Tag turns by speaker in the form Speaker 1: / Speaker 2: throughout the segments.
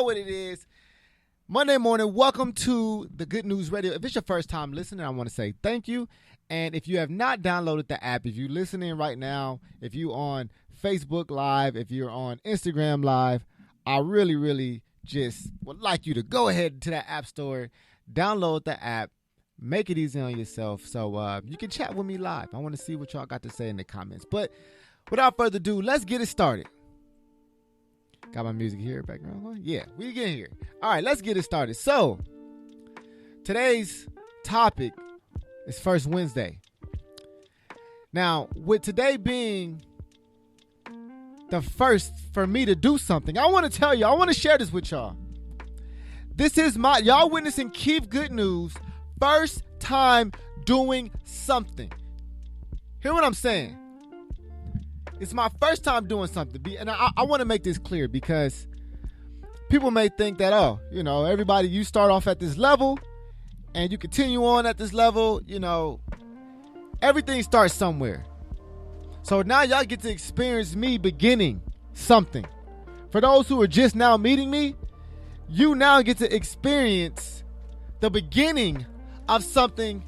Speaker 1: know what it is. Monday morning, welcome to the Good News Radio. If it's your first time listening, I want to say thank you. And if you have not downloaded the app, if you're listening right now, if you're on Facebook Live, if you're on Instagram Live, I really just would like you to go ahead to that app store, download the app, make it easy on yourself so you can chat with me live. I want to see what y'all got to say in the comments. But without further ado, let's get it started. Got my music here, background going? Yeah, we get here. All right, let's get it started. So, today's topic is First Wednesday. Now, with today being the first for me to do something, I want to tell you, I want to share this with y'all. This is y'all witnessing Keith Good News, first time doing something. Hear what I'm saying? It's my first time doing something. And I want to make this clear because people may think that, everybody, you start off at this level and you continue on at this level, everything starts somewhere. So now y'all get to experience me beginning something. For those who are just now meeting me, you now get to experience the beginning of something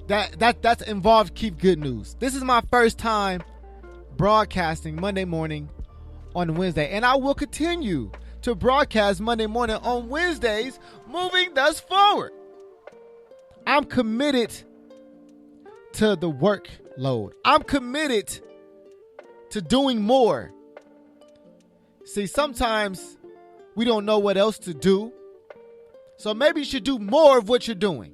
Speaker 1: that's involved Keep Good News. This is my first time broadcasting Monday morning on Wednesday, and I will continue to broadcast Monday morning on Wednesdays moving thus forward. I'm committed to the workload. I'm committed to doing more. See, sometimes we don't know what else to do, so maybe you should do more of what you're doing.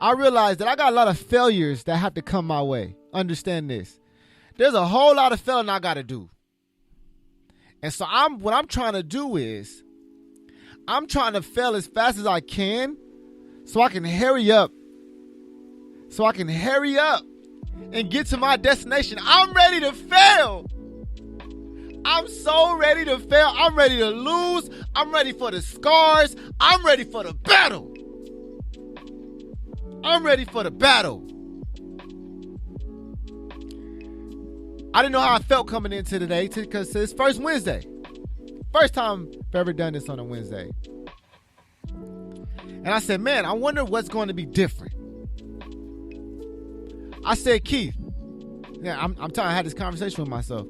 Speaker 1: I realize that I got a lot of failures that have to come my way. Understand this. There's a whole lot of failing I got to do. And so what I'm trying to do is I'm trying to fail as fast as I can so I can hurry up. And get to my destination. I'm ready to fail. I'm so ready to fail. I'm ready to lose. I'm ready for the scars. I'm ready for the battle. I'm ready for the battle. I didn't know how I felt coming into today because it's first Wednesday. First time I've ever done this on a Wednesday. And I said, man, I wonder what's going to be different. I said, Keith, I'm telling I had this conversation with myself.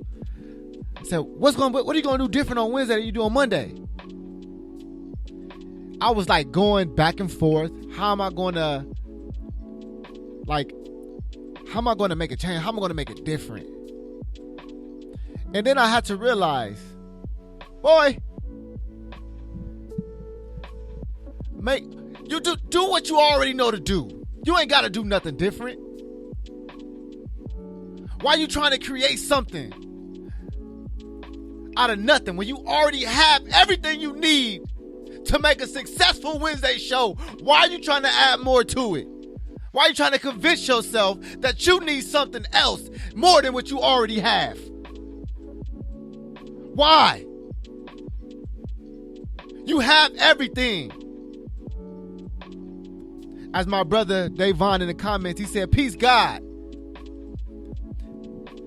Speaker 1: I said, what are you going to do different on Wednesday than you do on Monday? I was like going back and forth. How am I going to make a change? How am I going to make it different? And then I had to realize, boy, you do what you already know to do. You ain't got to do nothing different. Why are you trying to create something out of nothing when you already have everything you need to make a successful Wednesday show? Why are you trying to add more to it? Why are you trying to convince yourself that you need something else more than what you already have? Why? You have everything. As my brother Dave Vaughn in the comments, he said, peace, God.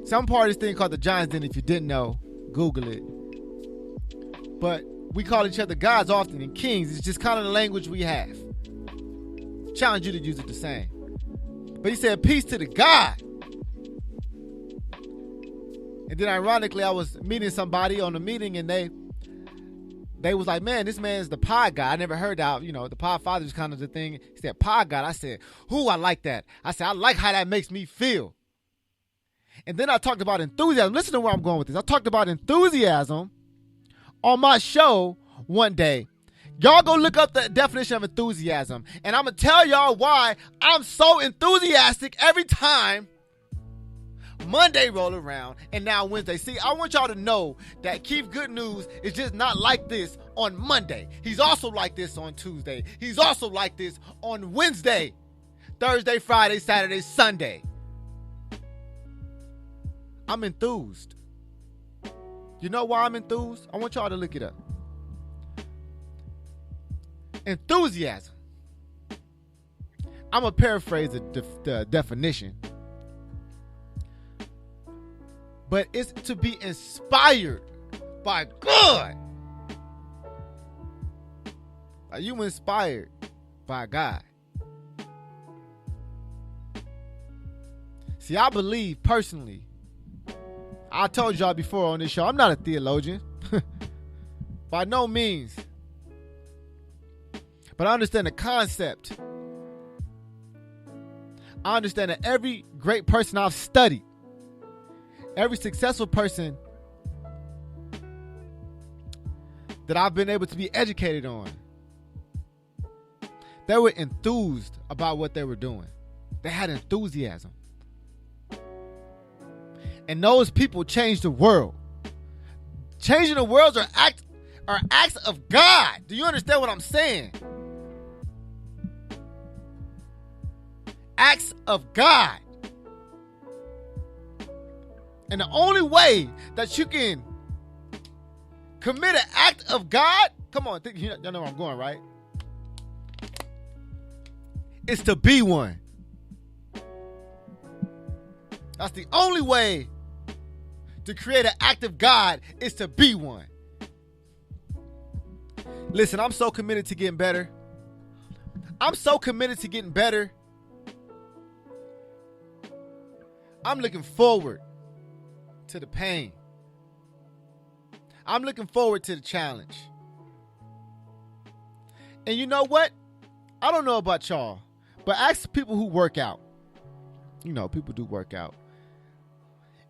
Speaker 1: Some part of this thing called the Giants Den. If you didn't know, Google it. But we call each other gods often and kings. It's just kind of the language we have. Challenge you to use it the same. But he said, peace to the God. And then ironically, I was meeting somebody on a meeting and they was like, man, this man's the pod guy. I never heard that, the pod father is kind of the thing. He said, pod God. I said, I like that. I said, I like how that makes me feel. And then I talked about enthusiasm. Listen to where I'm going with this. I talked about enthusiasm on my show one day. Y'all go look up the definition of enthusiasm. And I'm going to tell y'all why I'm so enthusiastic every time Monday roll around and now Wednesday. See, I want y'all to know that Keith Good News is just not like this on Monday. He's also like this on Tuesday. He's also like this on Wednesday, Thursday, Friday, Saturday, Sunday. I'm enthused. You know why I'm enthused? I want y'all to look it up. Enthusiasm. I'm going to paraphrase the definition. But it's to be inspired by God. Are you inspired by God? See, I believe personally, I told y'all before on this show, I'm not a theologian. By no means. But I understand the concept. I understand that every great person I've studied, every successful person that I've been able to be educated on, they were enthused about what they were doing. They had enthusiasm. And those people changed the world. Changing the world are acts of God. Do you understand what I'm saying? Acts of God. And the only way that you can commit an act of God, come on, y'all know where I'm going, right? It's to be one. That's the only way to create an act of God, is to be one. Listen, I'm so committed to getting better. I'm so committed to getting better. I'm looking forward to the pain. I'm looking forward to the challenge. And you know what? I don't know about y'all, but ask people who work out. You know, people do work out.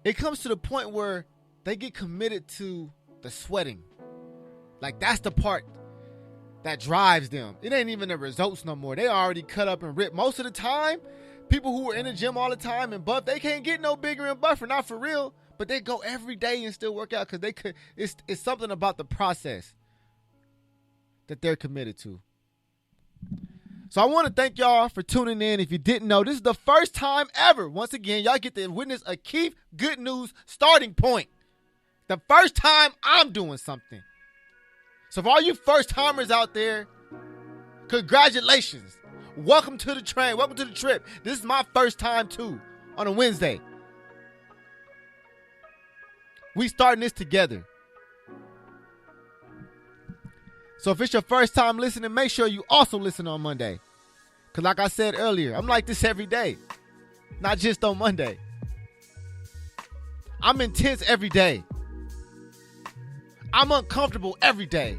Speaker 1: It comes to the point where they get committed to the sweating. Like, that's the part that drives them. It ain't even the results no more. They already cut up and ripped. Most of the time, people who are in the gym all the time and buff, they can't get no bigger and buffer, not for real. But they go every day and still work out because they could. It's something about the process that they're committed to. So I want to thank y'all for tuning in. If you didn't know, this is the first time ever. Once again, y'all get to witness a Keith Good News starting point. The first time I'm doing something. So for all you first timers out there, congratulations. Welcome to the train. Welcome to the trip. This is my first time too on a Wednesday. We starting this together. So if it's your first time listening, make sure you also listen on Monday. Because like I said earlier, I'm like this every day. Not just on Monday. I'm intense every day. I'm uncomfortable every day.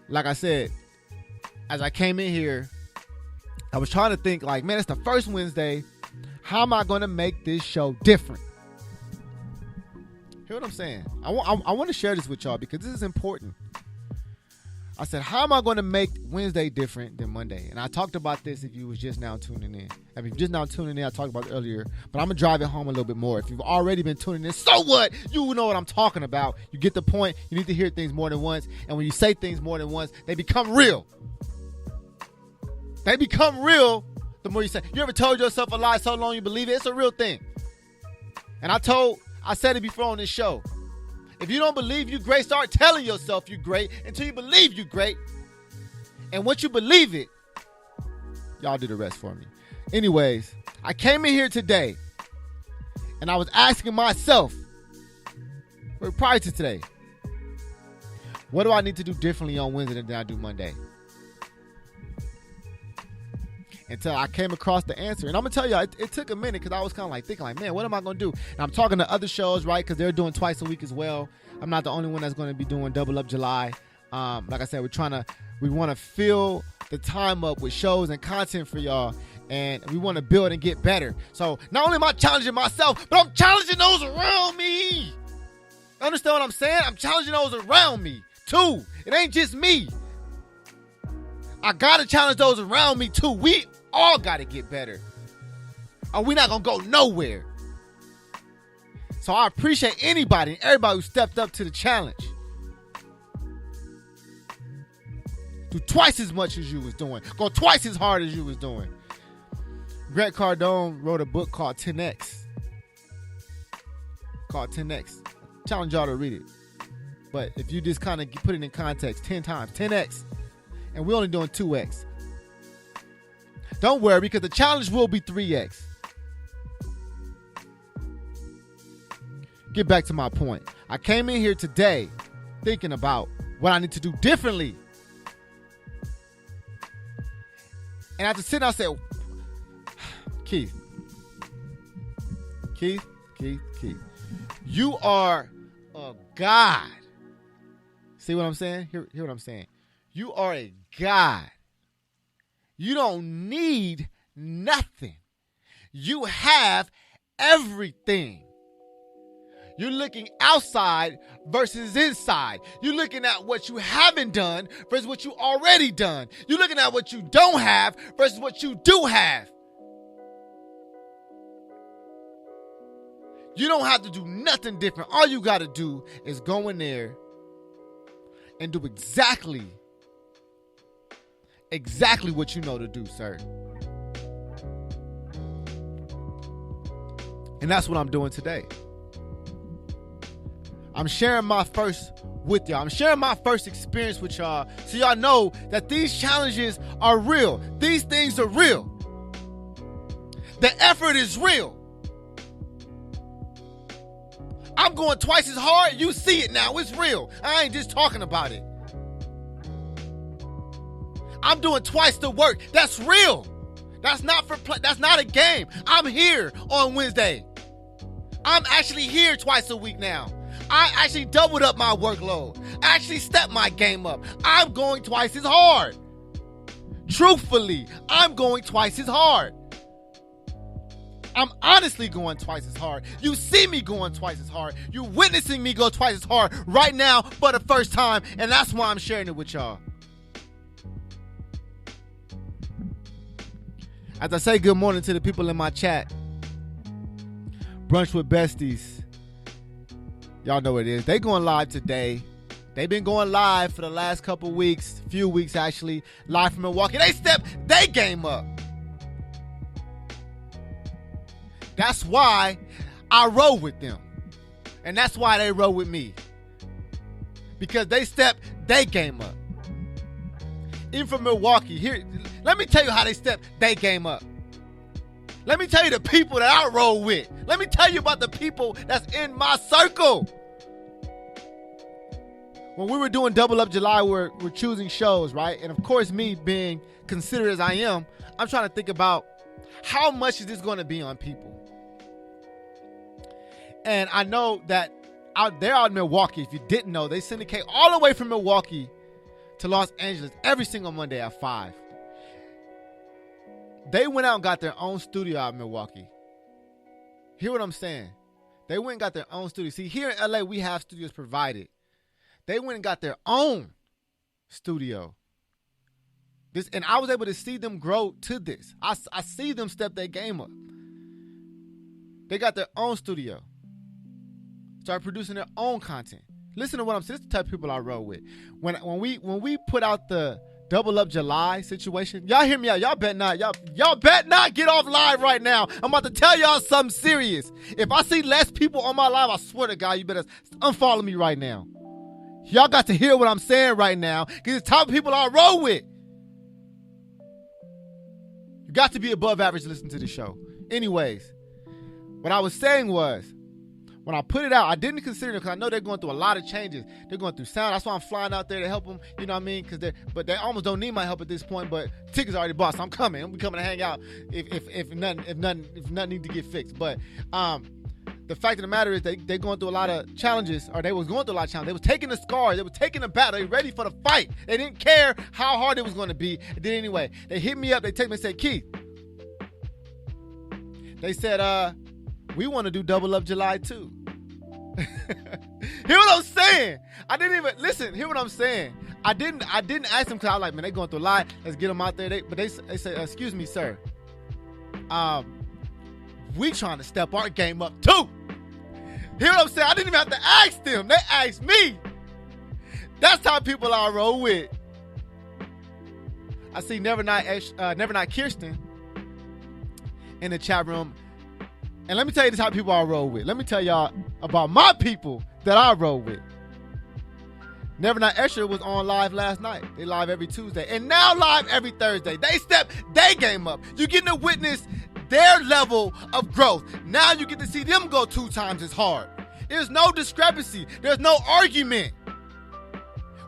Speaker 1: Like I said, as I came in here, I was trying to think like, man, it's the first Wednesday. How am I going to make this show different? Hear what I'm saying? I want to share this with y'all because this is important. I said, how am I going to make Wednesday different than Monday? And I talked about this if you was just now tuning in. If you're just now tuning in, I talked about it earlier, but I'm going to drive it home a little bit more. If you've already been tuning in, so what? You know what I'm talking about. You get the point. You need to hear things more than once. And when you say things more than once, they become real. They become real the more you say. You ever told yourself a lie so long you believe it? It's a real thing. And I said it before on this show. If you don't believe you great, start telling yourself you great until you believe you great. And once you believe it, y'all do the rest for me. Anyways, I came in here today and I was asking myself, prior to today, what do I need to do differently on Wednesday than I do Monday? Until I came across the answer. And I'm going to tell you, it took a minute because I was kind of like thinking like, man, what am I going to do? And I'm talking to other shows, right? Because they're doing twice a week as well. I'm not the only one that's going to be doing Double Up July. Like I said, we want to fill the time up with shows and content for y'all. And we want to build and get better. So not only am I challenging myself, but I'm challenging those around me. Understand what I'm saying? I'm challenging those around me too. It ain't just me. I got to challenge those around me too. We all got to get better, or we're not going to go nowhere. So I appreciate anybody and everybody who stepped up to the challenge. Do twice as much as you was doing. Go twice as hard as you was doing. Grant Cardone wrote a book called 10X. Challenge y'all to read it. But if you just kind of put it in context, 10 times, 10X. And we're only doing 2X. Don't worry, because the challenge will be 3X. get back to my point. I came in here today thinking about what I need to do differently. And after sitting, I said, Keith, you are a God. See what I'm saying? Hear what I'm saying? You are a God. You don't need nothing. You have everything. You're looking outside versus inside. You're looking at what you haven't done versus what you already done. You're looking at what you don't have versus what you do have. You don't have to do nothing different. All you got to do is go in there and do exactly what you know to do, sir. And that's what I'm doing today. I'm sharing my first with y'all. I'm sharing my first experience with y'all so y'all know that these challenges are real. These things are real. The effort is real. I'm going twice as hard. You see it now. It's real. I ain't just talking about it. I'm doing twice the work. That's real. That's not for play. That's not a game. I'm here on Wednesday. I'm actually here twice a week now. I actually doubled up my workload. I actually stepped my game up. I'm going twice as hard. Truthfully, I'm going twice as hard. I'm honestly going twice as hard. You see me going twice as hard. You're witnessing me go twice as hard right now for the first time, and that's why I'm sharing it with y'all. As I say good morning to the people in my chat, Brunch with Besties. Y'all know what it is. They going live today. They've been going live for the last couple weeks, few weeks actually, live from Milwaukee. They stepped their game up. That's why I roll with them. And that's why they roll with me. Because they stepped their game up. Even from Milwaukee, here, let me tell you how they stepped their game up. Let me tell you the people that I roll with. Let me tell you about the people that's in my circle. When we were doing Double Up July, we're choosing shows, right? And of course, me being considerate as I am, I'm trying to think about how much is this going to be on people. And I know that they're out in Milwaukee. If you didn't know, they syndicate all the way from Milwaukee to Los Angeles every single Monday at 5. They went out and got their own studio out in Milwaukee. Hear what I'm saying? They went and got their own studio. See, here in LA, we have studios provided. They went and got their own studio. And I was able to see them grow to this. I see them step their game up. They got their own studio. Start producing their own content. Listen to what I'm saying. This is the type of people I roll with. When we put out the Double Up July situation, y'all hear me out. Y'all bet not get off live right now. I'm about to tell y'all something serious. If I see less people on my live, I swear to God, you better unfollow me right now. Y'all got to hear what I'm saying right now, because it's the type of people I roll with. You got to be above average to listen to the show. Anyways, what I was saying was, when I put it out, I didn't consider it because I know they're going through a lot of changes. They're going through sound. That's why I'm flying out there to help them. You know what I mean? But they almost don't need my help at this point. But tickets already bought, so I'm coming. I'm coming to hang out if nothing needs to get fixed. But the fact of the matter is they're going through a lot of challenges, or they was going through a lot of challenges. They was taking the scars. They were taking the battle. They were ready for the fight. They didn't care how hard it was going to be. They did anyway. They hit me up. They text me and said, Keith, they said, we want to do Double Up July too. Hear what I'm saying? I didn't even listen. Hear what I'm saying? I didn't ask them because I was like, man, they going through a lot. Let's get them out there. But they say, excuse me, sir. We trying to step our game up too. Hear what I'm saying? I didn't even have to ask them. They asked me. That's how people I roll with. I see Never Not Kirsten in the chat room. And let me tell you this how people I roll with. Let me tell y'all about my people that I roll with. Never Not Escher was on live last night. They live every Tuesday. And now live every Thursday. They step their game up. You're getting to witness their level of growth. Now you get to see them go 2 times as hard. There's no discrepancy. There's no argument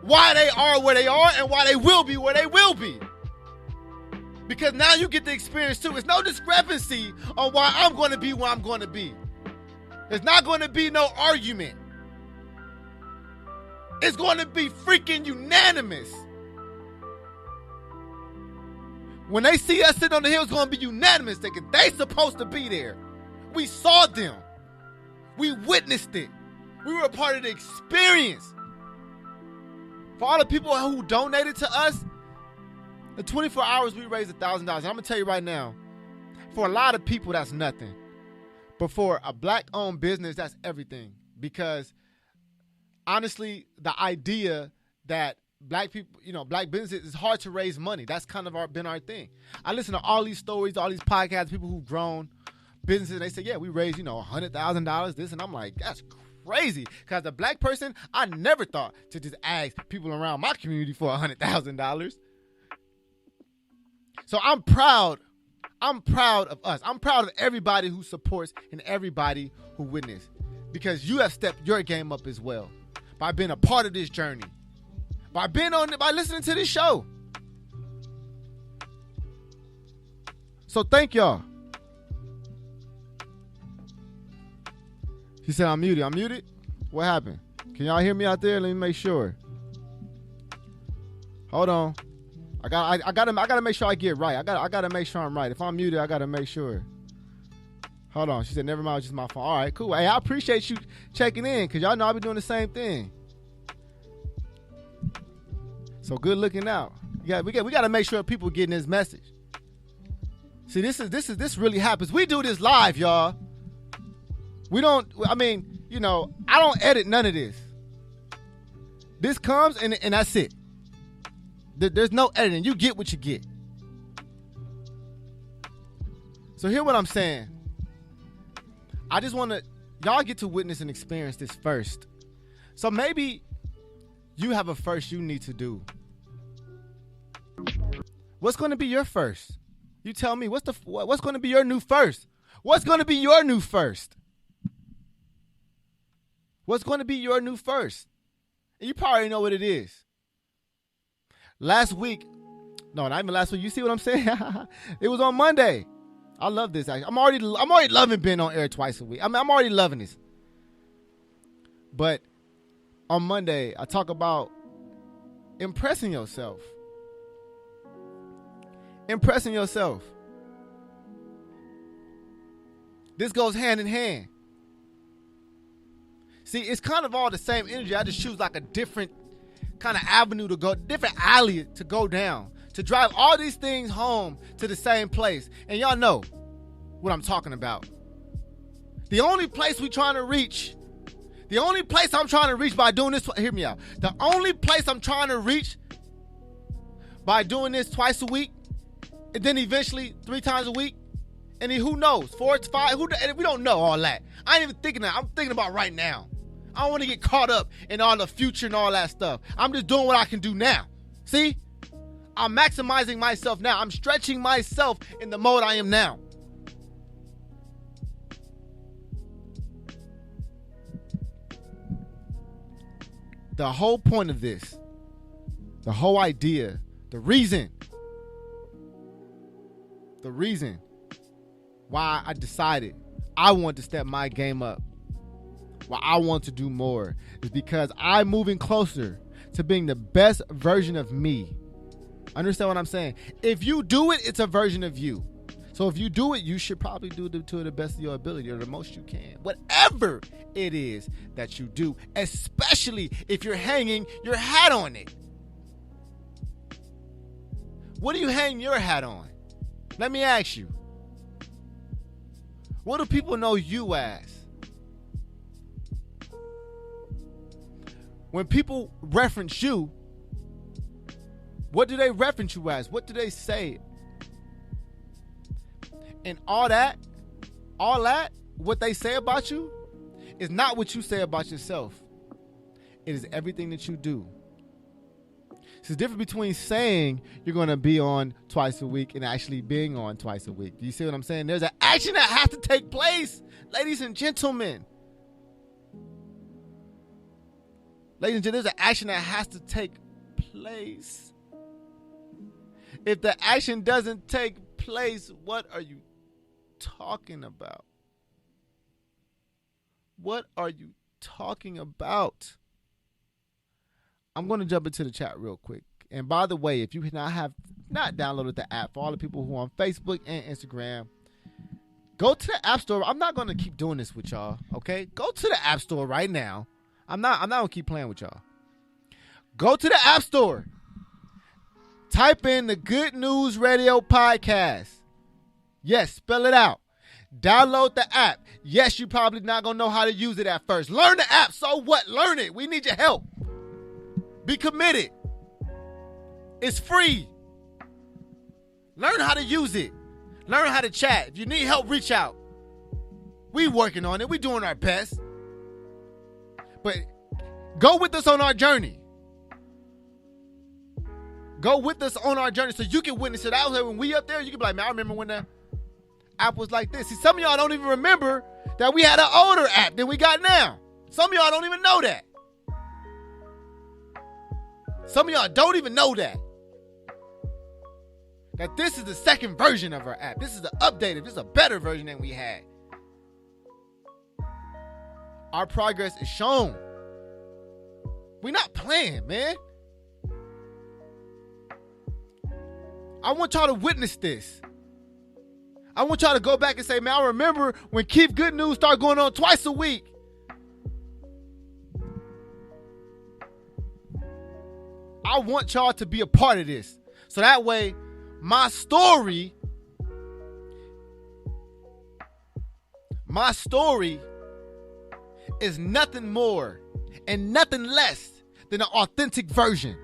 Speaker 1: why they are where they are and why they will be where they will be. Because now you get the experience too. There's no discrepancy on why I'm going to be where I'm going to be. There's not going to be no argument. It's going to be freaking unanimous. When they see us sitting on the hill, it's going to be unanimous. They supposed to be there. We saw them. We witnessed it. We were a part of the experience. For all the people who donated to us, in 24 hours we raised $1,000. I'm going to tell you right now, for a lot of people, that's nothing. But for a black-owned business, that's everything. Because honestly, the idea that black people, black businesses, it's hard to raise money. That's kind of been our thing. I listen to all these stories, all these podcasts, people who've grown businesses, and they say, yeah, we raised, $100,000, this, and I'm like, that's crazy. Because as a black person, I never thought to just ask people around my community for $100,000. So I'm proud. I'm proud of us. I'm proud of everybody who supports and everybody who witnessed. Because you have stepped your game up as well by being a part of this journey. By listening to this show. So thank y'all. She said I'm muted. I'm muted? What happened? Can y'all hear me out there? Let me make sure. Hold on. I gotta make sure I get right. I gotta make sure I'm right. If I'm muted, I gotta make sure. Hold on. She said, never mind, it's just my phone. All right, cool. Hey, I appreciate you checking in because y'all know I've been doing the same thing. So good looking out. We got to make sure people getting this message. See, this really happens. We do this live, y'all. I don't edit none of this. This comes and that's it. There's no editing. You get what you get. So hear what I'm saying. I just want to, y'all get to witness and experience this first. So maybe you have a first you need to do. What's going to be your first? You tell me, what's going to be your new first? What's going to be your new first? What's going to be your new first? And you probably know what it is. Last week, no, not even last week. You see what I'm saying? It was on Monday. I love this. I'm already loving being on air twice a week. I'm already loving this. But on Monday, I talk about impressing yourself. Impressing yourself. This goes hand in hand. See, it's kind of all the same energy. I just choose like a different kind of avenue to go, different alley to go down, to drive all these things home to the same place. And y'all know what I'm talking about. The only place I'm trying to reach by doing this, hear me out. The only place I'm trying to reach by doing this twice a week, and then eventually 3 times a week, and then who knows, 4 to 5, we don't know all that. I ain't even thinking that. I'm thinking about right now. I don't want to get caught up in all the future and all that stuff. I'm just doing what I can do now. See? I'm maximizing myself now. I'm stretching myself in the mode I am now. The whole point of this, the whole idea, the reason why I decided I want to step my game up, why I want to do more, is because I'm moving closer to being the best version of me. Understand what I'm saying? If you do it, it's a version of you. So if you do it, you should probably do it to the best of your ability or the most you can. Whatever it is that you do, especially if you're hanging your hat on it. What do you hang your hat on? Let me ask you. What do people know you as? When people reference you, what do they reference you as? What do they say? And all that, what they say about you is not what you say about yourself. It is everything that you do. It's the difference between saying you're going to be on twice a week and actually being on twice a week. Do you see what I'm saying? There's an action that has to take place, ladies and gentlemen. Ladies and gentlemen, there's an action that has to take place. If the action doesn't take place, what are you talking about? What are you talking about? I'm going to jump into the chat real quick. And by the way, if you have not downloaded the app, for all the people who are on Facebook and Instagram, go to the App Store. I'm not going to keep doing this with y'all, okay? Go to the App Store right now. I'm not going to keep playing with y'all. Go to the App Store. Type in the Good News Radio Podcast. Yes, spell it out. Download the app. Yes, you're probably not going to know how to use it at first. Learn the app. So what? Learn it. We need your help. Be committed. It's free. Learn how to use it. Learn how to chat. If you need help, reach out. We working on it. We doing our best. But go with us on our journey. Go with us on our journey so you can witness it. Out here when we up there, you can be like, man, I remember when the app was like this. See, some of y'all don't even remember that we had an older app than we got now. Some of y'all don't even know that. Some of y'all don't even know that. That this is the second version of our app. This is the updated. This is a better version than we had. Our progress is shown. We're not playing, man. I want y'all to witness this. I want y'all to go back and say, man, I remember when Keith Good News started going on twice a week. I want y'all to be a part of this. So that way, my story is nothing more and nothing less than an authentic version.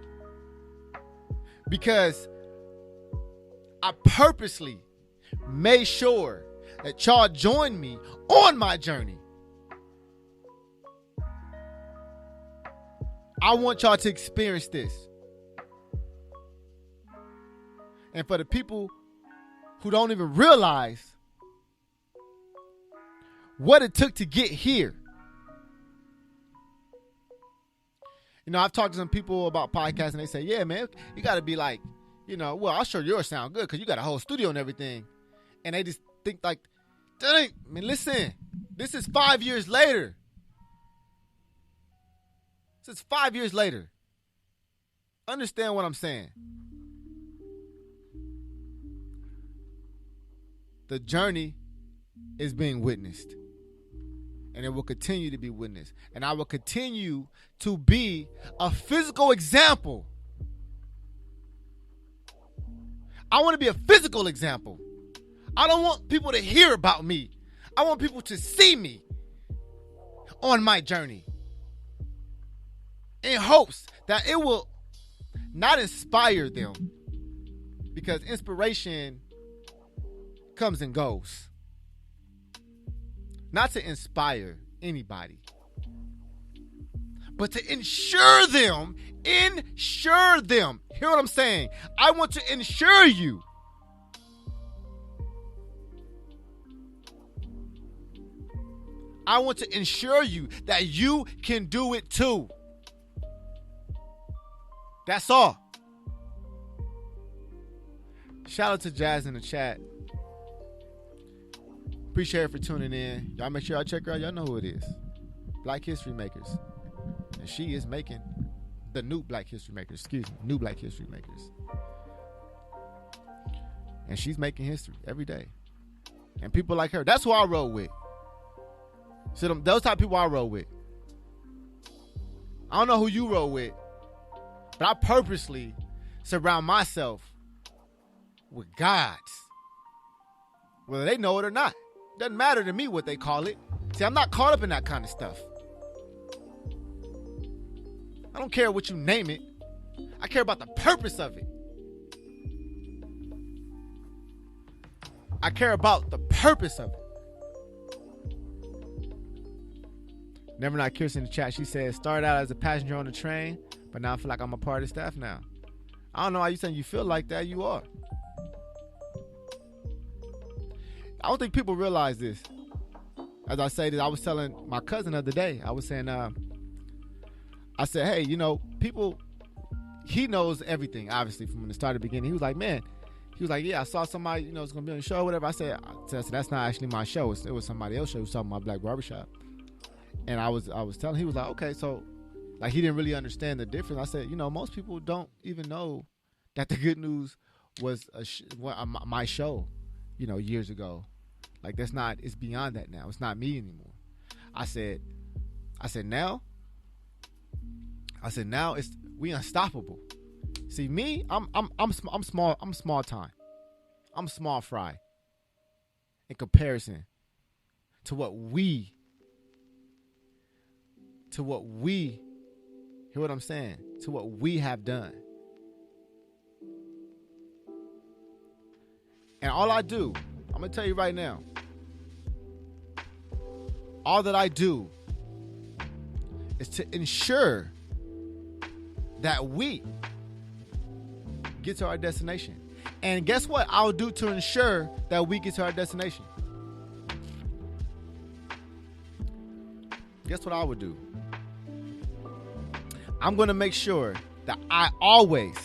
Speaker 1: Because I purposely made sure that y'all join me on my journey. I want y'all to experience this. And for the people who don't even realize what it took to get here. You know, I've talked to some people about podcasts and they say, yeah, man, you got to be like, you know, well, I'll sure yours sound good because you got a whole studio and everything. And they just think like, dang, I mean, listen, this is 5 years later. This is 5 years later. Understand what I'm saying? The journey is being witnessed. And it will continue to be witnessed. And I will continue to be a physical example. I want to be a physical example. I don't want people to hear about me. I want people to see me on my journey. In hopes that it will not inspire them. Because inspiration comes and goes. Not to inspire anybody, but to ensure them. Hear what I'm saying? I want to ensure you. I want to ensure you that you can do it too. That's all. Shout out to Jazz in the chat. Appreciate it for tuning in. Y'all make sure y'all check her out. Y'all know who it is. Black History Makers. And she is making the new Black History Makers. New Black History Makers. And she's making history every day. And people like her. That's who I roll with. So those type of people I roll with. I don't know who you roll with. But I purposely surround myself with gods. Whether they know it or not. Doesn't matter to me what they call it. See, I'm not caught up in that kind of stuff. I don't care what you name it. I care about the purpose of it. I care about the purpose of it. Never Not Kirsten in the chat. She said, started out as a passenger on the train, but now I feel like I'm a part of the staff now. I don't know why you saying you feel like that. You are. I don't think people realize this. As I say this, I was telling my cousin the other day, I was saying, I said, hey, people, he knows everything, obviously, from the start of the beginning. He was like, man, yeah, I saw somebody, it's going to be on the show, whatever. I said, that's not actually my show. It was somebody else's show who was talking about Black Barbershop. And I was telling, he was like, okay, so, like, he didn't really understand the difference. I said, most people don't even know that the Good News was my show, years ago. Like, it's beyond that now. It's not me anymore. I said now we unstoppable. See, me, I'm small time. I'm small fry in comparison to what we hear what I'm saying? To what we have done. And all I do, I'm going to tell you right now, all that I do is to ensure that we get to our destination. And guess what I'll do to ensure that we get to our destination? Guess what I would do? I'm going to make sure that I always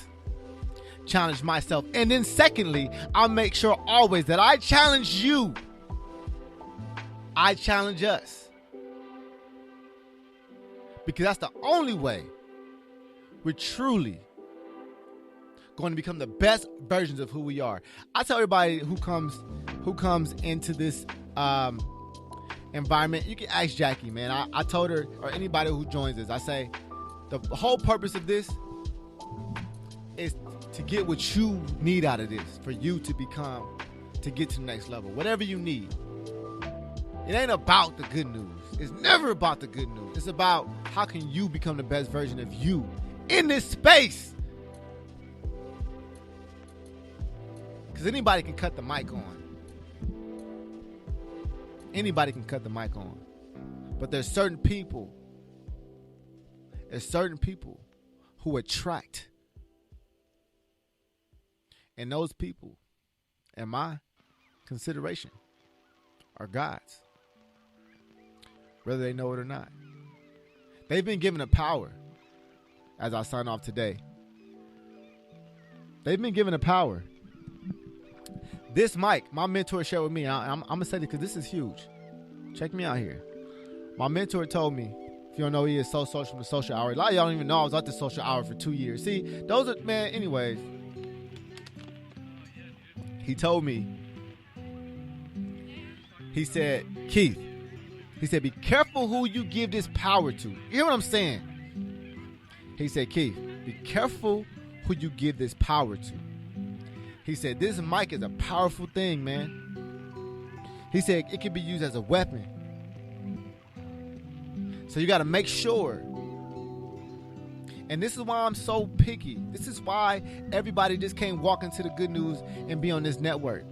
Speaker 1: challenge myself. And then secondly, I'll make sure always that I challenge you. I challenge us. Because that's the only way we're truly going to become the best versions of who we are. I tell everybody who comes into this environment, you can ask Jackie, man. I told her, or anybody who joins us, I say, the whole purpose of this is to get what you need out of this, for you to get to the next level, whatever you need. It ain't about the good news. It's never about the good news. It's about how can you become the best version of you in this space. Because anybody can cut the mic on. Anybody can cut the mic on. But there's certain people who attract. And those people, in my consideration, are God's. Whether they know it or not. They've been given a power, as I sign off today. They've been given a power. This mic, my mentor shared with me, I'm going to say this because this is huge. Check me out here. My mentor told me, if you don't know, he is So Social from the Social Hour. A lot of y'all don't even know I was at the Social Hour for 2 years. See, those are, man, anyways. He told me, he said, Keith, he said, be careful who you give this power to. You hear what I'm saying? He said, Keith, be careful who you give this power to. He said, this mic is a powerful thing, man. He said, it can be used as a weapon. So you got to make sure. And this is why I'm so picky. This is why everybody just can't walk into the Good News and be on this network.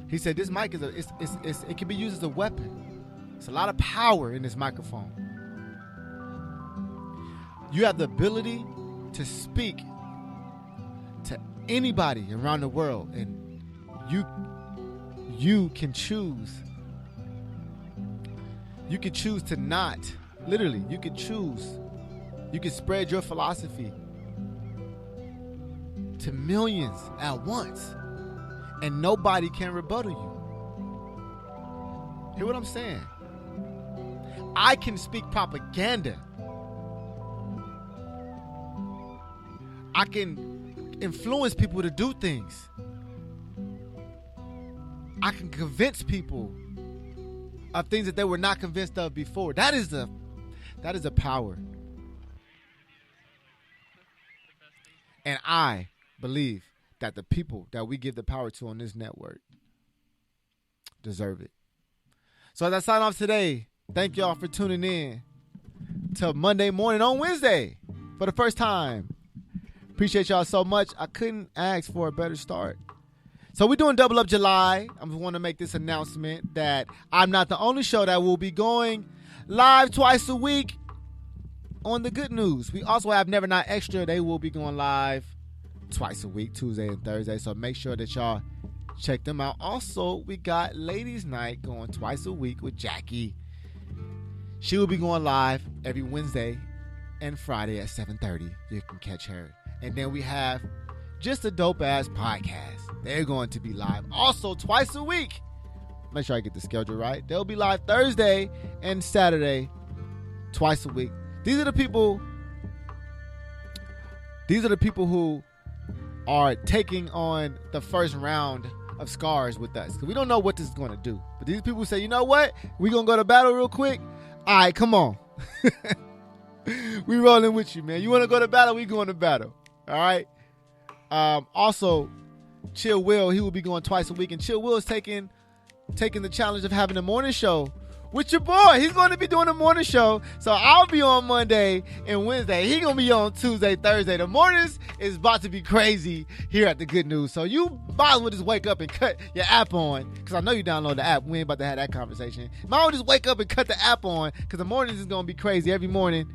Speaker 1: He said this mic it can be used as a weapon. It's a lot of power in this microphone. You have the ability to speak to anybody around the world, and you can choose. You can choose to not. Literally, you can choose. You can spread your philosophy to millions at once, and nobody can rebuttal you. Hear what I'm saying? I can speak propaganda. I can influence people to do things. I can convince people of things that they were not convinced of before. That is a power. And I believe that the people that we give the power to on this network deserve it. So as I sign off today, thank y'all for tuning in to Monday Morning on Wednesday for the first time. Appreciate y'all so much. I couldn't ask for a better start. So we're doing Double Up July. I just want to make this announcement that I'm not the only show that will be going live twice a week on the Good News. We also have Never Not Extra. They will be going live twice a week, Tuesday and Thursday. So make sure that y'all check them out. Also, we got Ladies Night going twice a week with Jackie. She will be going live every Wednesday and Friday at 7:30. You can catch her. And then we have Just a Dope Ass Podcast. They're going to be live also twice a week. Make sure I get the schedule right. They'll be live Thursday and Saturday twice a week. These are the people who are taking on the first round of Scars with us. Because we don't know what this is going to do. But these people say, you know what? We're going to go to battle real quick. All right, come on. We rolling with you, man. You want to go to battle? We going to battle. All right. Also, Chill Will, he will be going twice a week. And Chill Will is taking the challenge of having a morning show with your boy. He's going to be doing a morning show. So I'll be on Monday and Wednesday. He's going to be on Tuesday, Thursday. The mornings is about to be crazy here at the Good News. So you might as well just wake up and cut your app on. Because I know you download the app. We ain't about to have that conversation. Might as well just wake up and cut the app on. Because the mornings is going to be crazy. Every morning,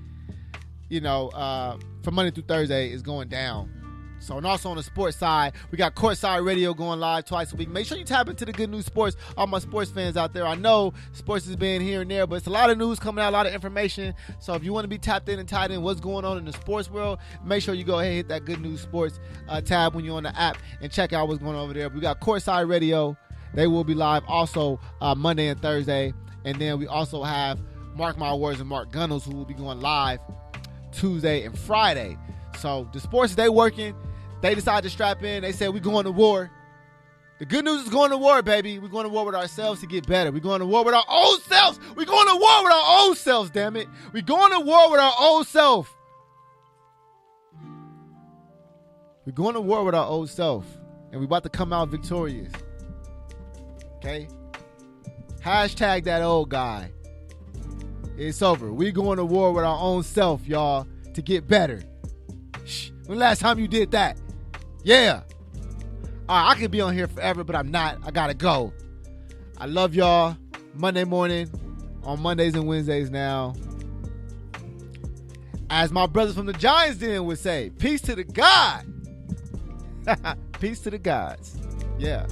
Speaker 1: from Monday through Thursday is going down. So, and also on the sports side, we got Courtside Radio going live twice a week. Make sure you tap into the Good News Sports. All my sports fans out there, I know sports has been here and there, but it's a lot of news coming out, a lot of information. So if you want to be tapped in and tied in what's going on in the sports world, make sure you go ahead and hit that Good News Sports tab when you're on the app and check out what's going on over there. We got Courtside Radio. They will be live also Monday and Thursday. And then we also have Mark My Words and Mark Gunnels, who will be going live Tuesday and Friday. So the sports, they working. They decided to strap in. They said, we're going to war. The Good News is going to war, baby. We're going to war with ourselves to get better. We're going to war with our old selves. We're going to war with our old selves, damn it. We're going to war with our old self. We're going to war with our old self. And we're about to come out victorious. Okay? Hashtag that old guy. It's over. We're going to war with our own self, y'all, to get better. Shh. When last time you did that? Yeah. All right, I could be on here forever, but I'm not. I got to go. I love y'all. Monday morning, on Mondays and Wednesdays now. As my brothers from the Giants Den would say, peace to the God. Peace to the gods. Yeah.